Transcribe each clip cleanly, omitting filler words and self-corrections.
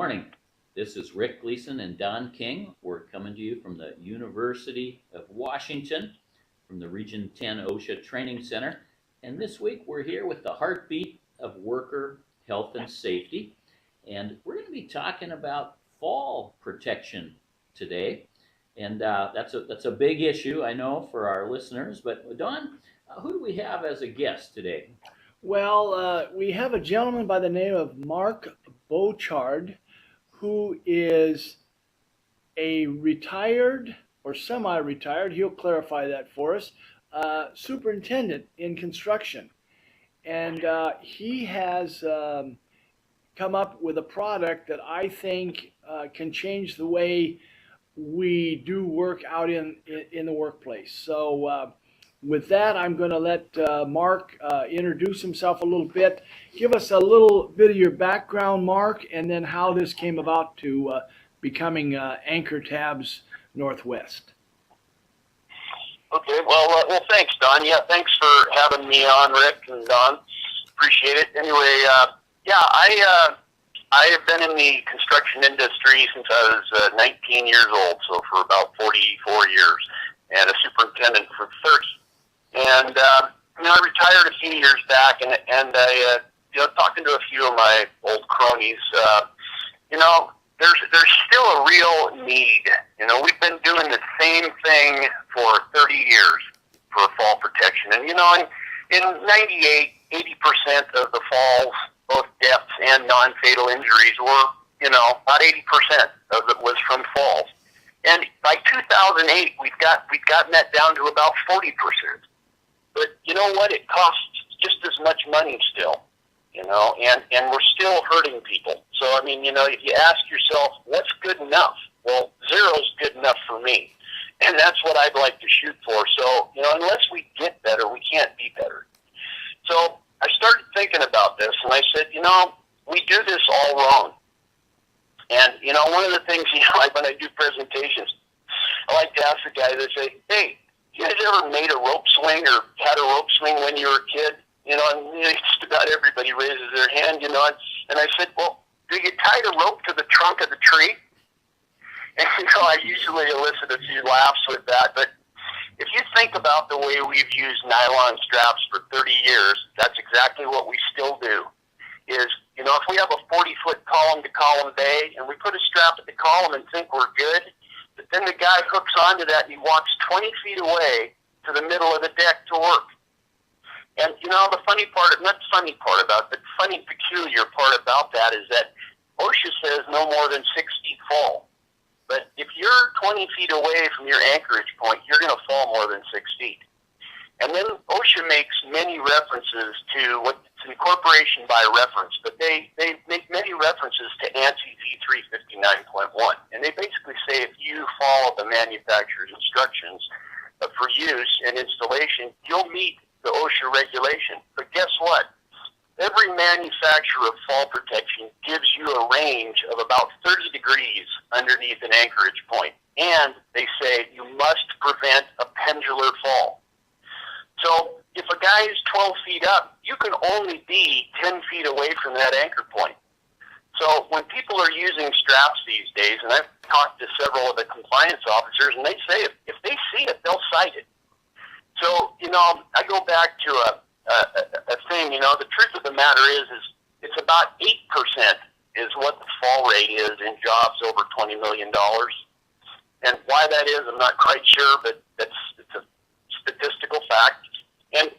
morning. This is Rick Gleason and Don King. We're coming to you from the University of Washington, from the Region 10 OSHA Training Center. And this week we're here with the heartbeat of worker health and safety. And we're going to be talking about fall protection today. And that's a big issue, I know, for our listeners. But Don, who do we have as a guest today? Well, we have a gentleman by the name of Mark Borchardt, who is a retired or semi-retired, he'll clarify that for us, superintendent in construction. And he has come up with a product that I think can change the way we do work out in the workplace. So with that, I'm going to let Mark introduce himself a little bit. Give us a little bit of your background, Mark, and then how this came about to becoming Anchor Tabs Northwest. Okay, well, thanks, Don. Yeah, thanks for having me on, Rick and Don. Appreciate it. Anyway, I have been in the construction industry since I was 19 years old, so for about 44 years, and a superintendent for 30. And, I retired a few years back, and I, talking to a few of my old cronies, there's still a real need. We've been doing the same thing for 30 years for fall protection. And, in 98, 80% of the falls, both deaths and non-fatal injuries were, about 80% of it was from falls. And by 2008, we've gotten that down to about 40%. But you know what? It costs just as much money still, and we're still hurting people. So, if you ask yourself, what's good enough? Well, zero's good enough for me. And that's what I'd like to shoot for. So, unless we get better, we can't be better. So I started thinking about this, and I said, we do this all wrong. And, one of the things, like when I do presentations, I like to ask the guy, they say, hey, you guys ever made a rope swing or had a rope swing when you were a kid? And just about everybody raises their hand, and I said, well, do you tie the rope to the trunk of the tree? And, I usually elicit a few laughs with that, but if you think about the way we've used nylon straps for 30 years, that's exactly what we still do. Is, if we have a 40-foot column-to-column bay, and we put a strap at the column and think we're good, but then the guy hooks onto that and he walks 20 feet away to the middle of the deck to work. And, the funny part, not funny part about it, but funny, peculiar part about that is that OSHA says no more than 6 feet fall. But if you're 20 feet away from your anchorage point, you're going to fall more than 6 feet. And then OSHA makes many references to what's incorporation by reference, but they make many references to ANSI V359.1. And they basically say if you follow the manufacturer's instructions for use and installation, you'll meet the OSHA regulation. But guess what? Every manufacturer of fall protection gives you a range of about 30 degrees underneath an anchorage point. And they say you must prevent a pendular fall. So if a guy is 12 feet up, you can only be 10 feet away from that anchor point. So when people are using straps these days, and I've talked to several of the compliance officers, and they say if they see it, they'll cite it. So, I go back to a thing, the truth of the matter is it's about 8% is what the fall rate is in jobs over $20 million. And why that is, I'm not quite sure, but it's a statistical fact. And,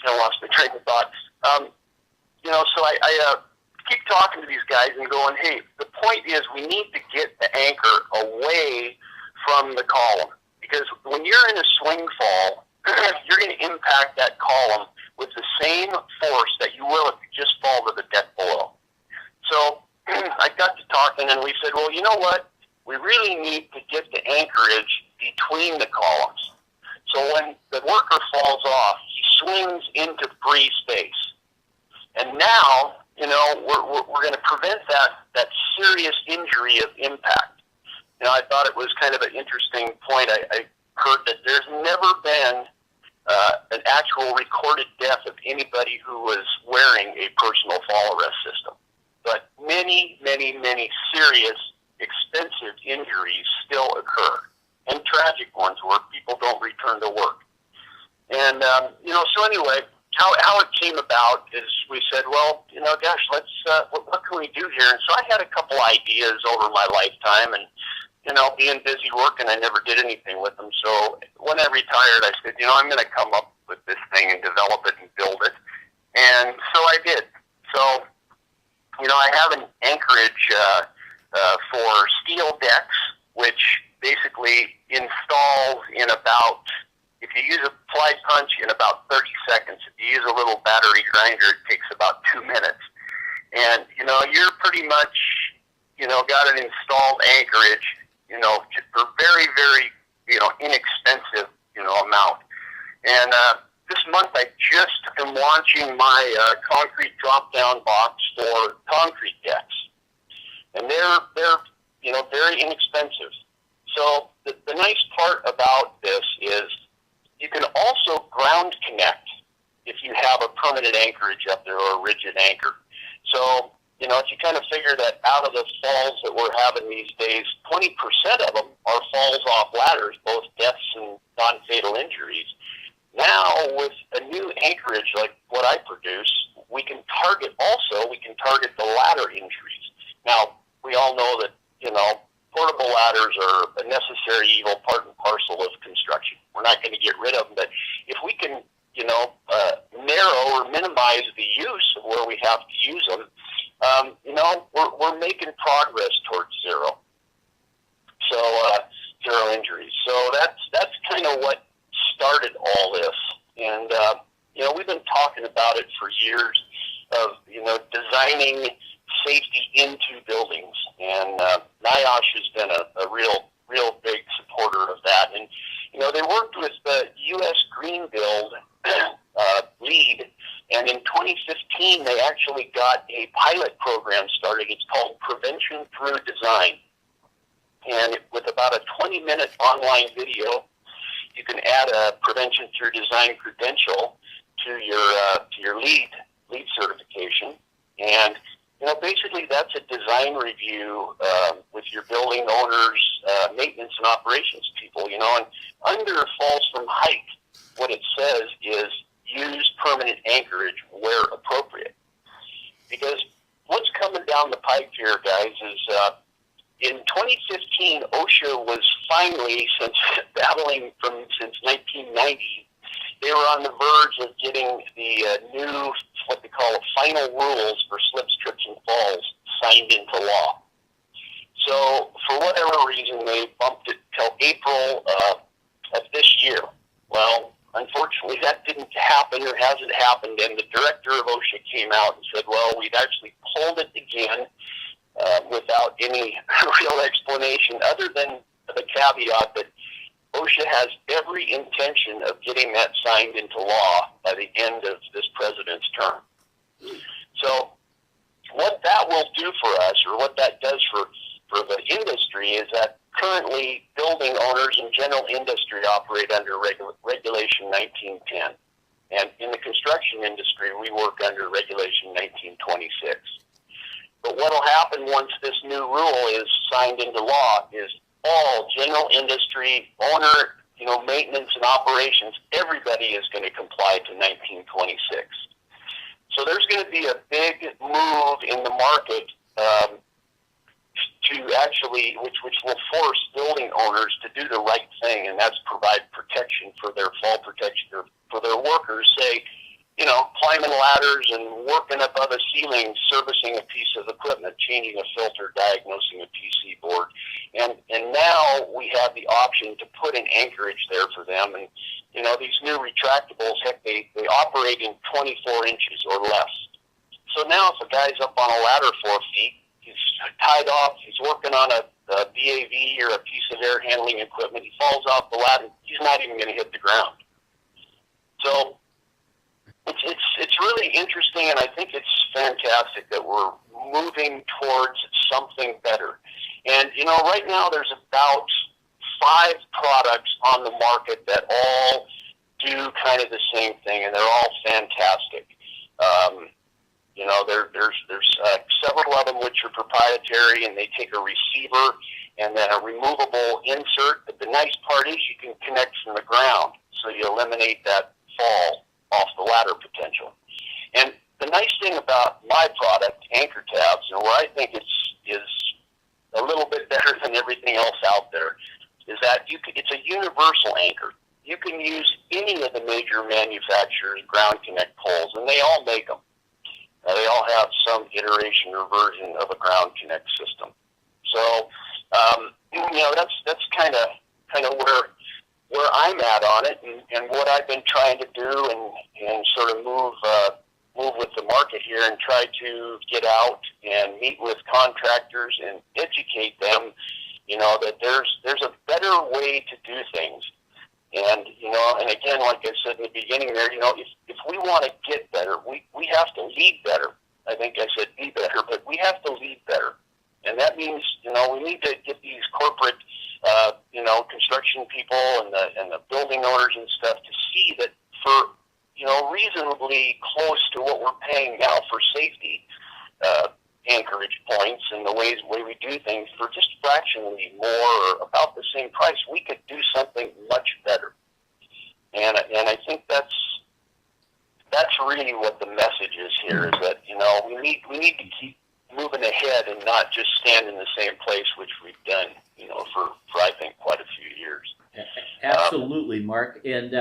I lost my train of thought. So I keep talking to these guys and going, hey, the point is we need to get the anchor away from the column. Because when you're in a swing fall, you're going to impact that column with the same force that you will if you just fall to the deck below. So I got to talking, and we said, well, you know what? We really need to get the anchorage between the columns. So when the worker falls off, he swings into free space. And now, we're going to prevent that serious injury of impact. I thought it was kind of an interesting point. I heard that there's never been an actual recorded death of anybody who was wearing a personal fall arrest system. But many, many, many serious, expensive injuries still occur, and tragic ones where people don't return to work. And, so anyway, how it came about is we said, well, gosh, let's, what can we do here? And so I had a couple ideas over my lifetime, and, being busy working, I never did anything with them. So when I retired, I said, I'm going to come up with this thing and develop it and build it. And so I did. So, I have an anchorage for steel decks, which basically installs in about, if you use a ply punch, in about 30 seconds. If you use a little battery grinder, it takes about 2 minutes. And, you're pretty much, got an installed anchorage, for very, very, inexpensive, amount. And this month I just am launching my concrete drop-down box for concrete decks. And they're very inexpensive. So the nice part about this is you can also ground connect if you have a permanent anchorage up there or a rigid anchor. So, if you kind of figure that out of the falls that we're having these days, 20% of them are falls off ladders, both deaths and non-fatal injuries. Now, with a new anchorage like what I produce, we can target the ladder injuries. Now, we all know that, portable ladders are a necessary evil, part and parcel of construction. We're not going to get rid of them, but if we can, narrow or minimize the use of where we have to use them, we're making progress towards zero. So, zero injuries. So that's kind of what started all this. And, we've been talking about it for years of, designing safety into buildings. And NIOSH has been a real big supporter of that. And, they worked with the U.S. Green Build lead, and in 2015 they actually got a pilot program started. It's called Prevention Through Design. And with about a 20-minute online video, you can add a Prevention Through Design credential to your LEED certification. And, basically that's a design review with your building owners, maintenance and operations people, and under falls from height, what it says is use permanent anchorage where appropriate. Because what's coming down the pipe here, guys, is in 2015, OSHA was finally, since 1990, they were on the verge of getting the new, what they call final rules for slips, trips, and falls signed into law. So, for whatever reason, they bumped it till April of this year. Well, unfortunately, that didn't happen or hasn't happened, and the director of OSHA came out and said, well, we've actually pulled it again without any real explanation other than the caveat that OSHA has every intention of getting that signed into law by the end of this president's term. So what that will do for us, or what that does for the industry, is that currently building owners and general industry operate under Regulation 1910. And in the construction industry, we work under Regulation 1926. But what will happen once this new rule is signed into law is all general industry, owner, maintenance and operations, everybody is going to comply to 1926. So there's going to be a big move in the market to actually, which will force building owners to do the right thing, and that's provide protection for their fall protection, or for their workers, say, climbing ladders and working above a ceiling, servicing a piece of equipment, changing a filter, diagnosing a PC board. And now we have the option to put an anchorage there for them. And, these new retractables, heck, they operate in 24 inches or less. So now if a guy's up on a ladder 4 feet, he's tied off, he's working on a BAV or a piece of air handling equipment, he falls off the ladder, he's not even going to hit the ground. So it's really interesting, and I think it's fantastic that we're moving towards something better. And, right now there's about 5 products on the market that all do kind of the same thing, and they're all fantastic. You know, there's several of them which are proprietary, and they take a receiver and then a removable insert. But the nice part is you can connect from the ground, so you eliminate that fall off the ladder potential. And the nice thing about my product, Anchor Tabs, and where I think is a little bit better than everything else out there, is that it's a universal anchor. You can use any of the major manufacturers' ground connect poles, and they all make them. They all have some iteration or version of a ground connect system. So, you know, that's kind of where I'm at on it, and what I've been trying to do, and sort of move with the market here, and try to get out and meet with contractors and educate them, you know, that there's a better way to do things. And, you know, and again, like I said in the beginning there, you know, if we want to get better, we have to lead better. I think I said be better, but we have to lead better. And that means, you know, we need to get these corporate, you know, construction people and the building owners and stuff to see that for, you know, reasonably close to what we're paying now for safety anchorage points and the way we do things, for just fractionally more or about the same price, we could do something much better. And I think that's really what the message is here, is that, you know, we need to keep moving ahead and not just stand in the same place, which we've done, you know, for I think quite a few years. Absolutely, Mark. And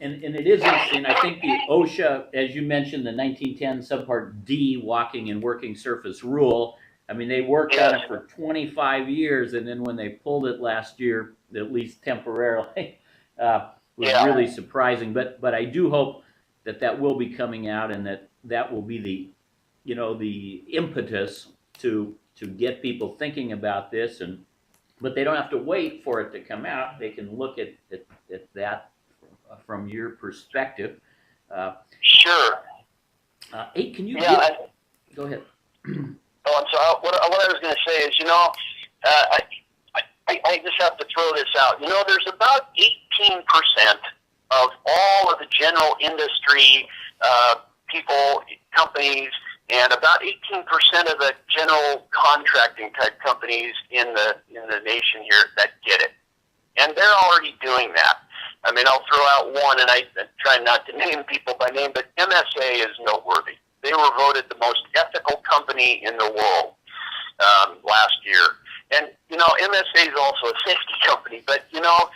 it is interesting. I think the OSHA, as you mentioned, the 1910 subpart D walking and working surface rule, I mean, they worked on it for 25 years, and then when they pulled it last year, at least temporarily, was really surprising. But I do hope that will be coming out, and that will be the, you know, the impetus to get people thinking about this. But they don't have to wait for it to come out. They can look at that from your perspective. Sure. Hey, can you go ahead? Oh, I'm sorry. What I was going to say is, you know, I just have to throw this out. You know, there's about 18% of all of the general industry people, companies, and about 18% of the general contracting type companies in the nation here that get it. And they're already doing that. I mean, I'll throw out one, and I try not to name people by name, but MSA is noteworthy. They were voted the most ethical company in the world last year. And, you know, MSA is also a safety company, but, you know,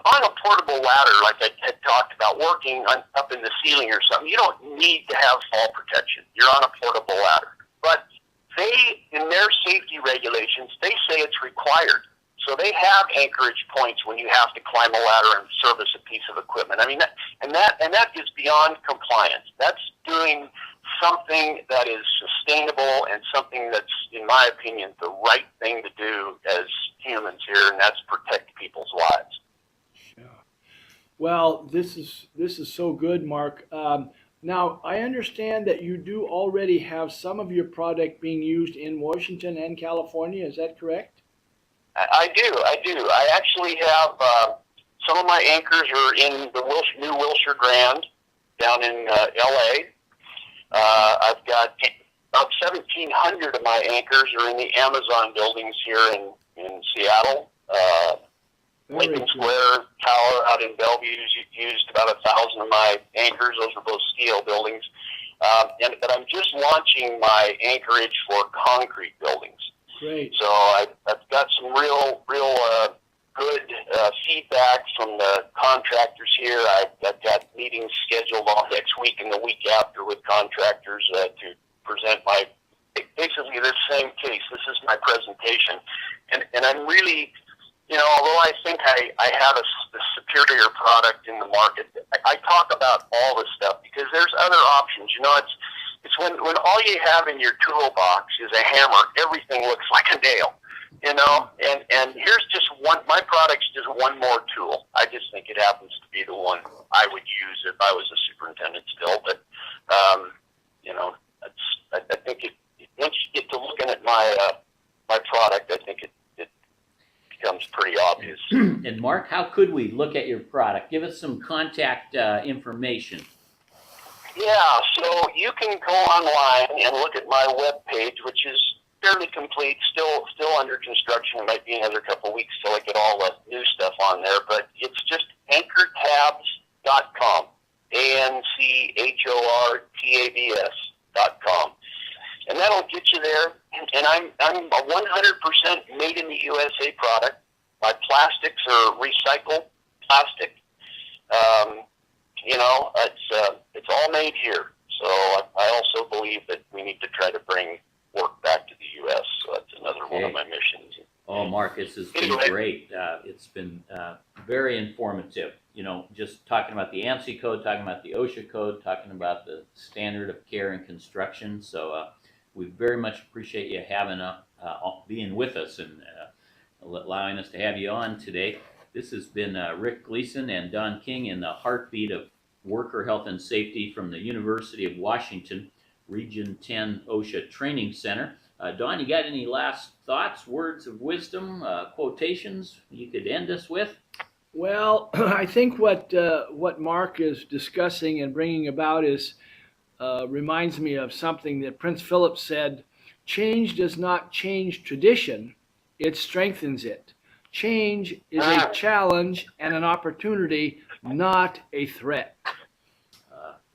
on a portable ladder, like I had talked about, working up in the ceiling or something, you don't need to have fall protection. You're on a portable ladder. But they, in their safety regulations, they say it's required. So they have anchorage points when you have to climb a ladder and service a piece of equipment. I mean, that is beyond compliance. That's doing something that is sustainable and something that's, in my opinion, the right thing to do as humans here, and that's protect people's lives. Yeah. Well, this is so good, Mark. Now, I understand that you do already have some of your product being used in Washington and California. Is that correct? I do. I actually have some of my anchors are in the new Wilshire Grand down in L.A. I've got about 1,700 of my anchors are in the Amazon buildings here in Seattle. Lincoln Square Tower out in Bellevue used about 1,000 of my anchors. Those are both steel buildings. But I'm just launching my anchorage for concrete buildings. Great. So I've got some real good feedback from the contractors here. I've got meetings scheduled all next week and the week after with contractors to present basically this same case. This is my presentation. And I'm really, you know, although I think I have a superior product in the market, I talk about all this stuff because there's other options. You know, it's when all you have in your toolbox is a hammer, everything looks like a nail, you know, and here's just one, my product's just one more tool. I just think it happens to be the one I would use if I was a superintendent still, but, you know, I think once you get to looking at my product, I think it becomes pretty obvious. And And Mark, how could we look at your product? Give us some contact information. Yeah, so you can go online and look at my webpage, which is fairly complete, still under construction. It might be another couple of weeks till I get all the new stuff on there, but it's just anchortabs.com, ANCHORTABS.com. And that'll get you there. And I'm a 100% made in the USA product. My plastics are recycled plastic. It's all made here. So I also believe that we need to try to bring work back to the U.S. So that's another one of my missions. Oh, Mark, this has been great. It's been very informative. Just talking about the ANSI code, talking about the OSHA code, talking about the standard of care in construction. So we very much appreciate you being with us and allowing us to have you on today. This has been Rick Gleason and Don King in the heartbeat of worker health and safety from the University of Washington, Region 10 OSHA Training Center. Don, you got any last thoughts, words of wisdom, quotations you could end us with? Well, I think what Mark is discussing and bringing about reminds me of something that Prince Philip said: change does not change tradition, it strengthens it. Change is a challenge and an opportunity, not a threat.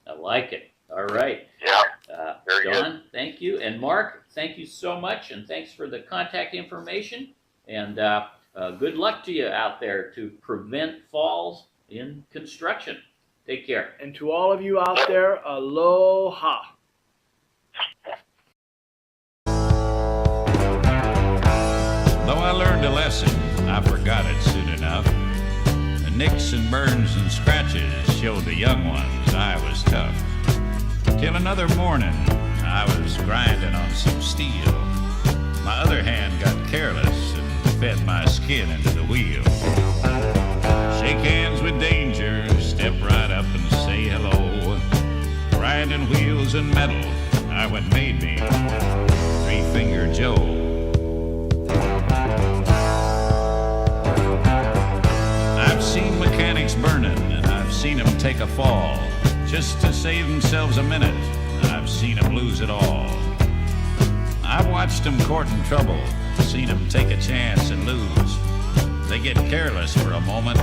I like it. All right. Yeah. Very Don, good. Thank you. And Mark, thank you so much. And thanks for the contact information. And good luck to you out there to prevent falls in construction. Take care. And to all of you out there, aloha. Though I learned a lesson, I forgot it soon enough. The nicks and burns and scratches showed the young ones I was tough. Till another morning, I was grinding on some steel. My other hand got careless and fed my skin into the wheel. Shake hands with danger, step right up and say hello. Grinding wheels and metal, I what made me Three-Finger Joe. I've seen mechanics burning, and I've seen them take a fall just to save themselves a minute. I've seen them lose it all. I've watched them courting trouble, seen them take a chance and lose. They get careless for a moment,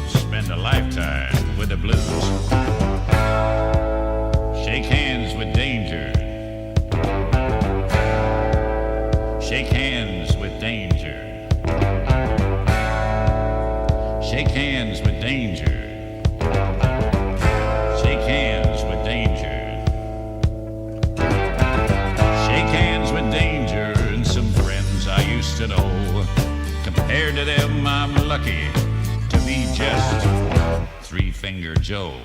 spend a lifetime with the blues. Shake hands with danger. Shake hands with danger. Shake hands with danger. Shake hands with danger. Shake hands with danger and some friends I used to know. Compared to them, I'm lucky to be just Three-Finger Joe.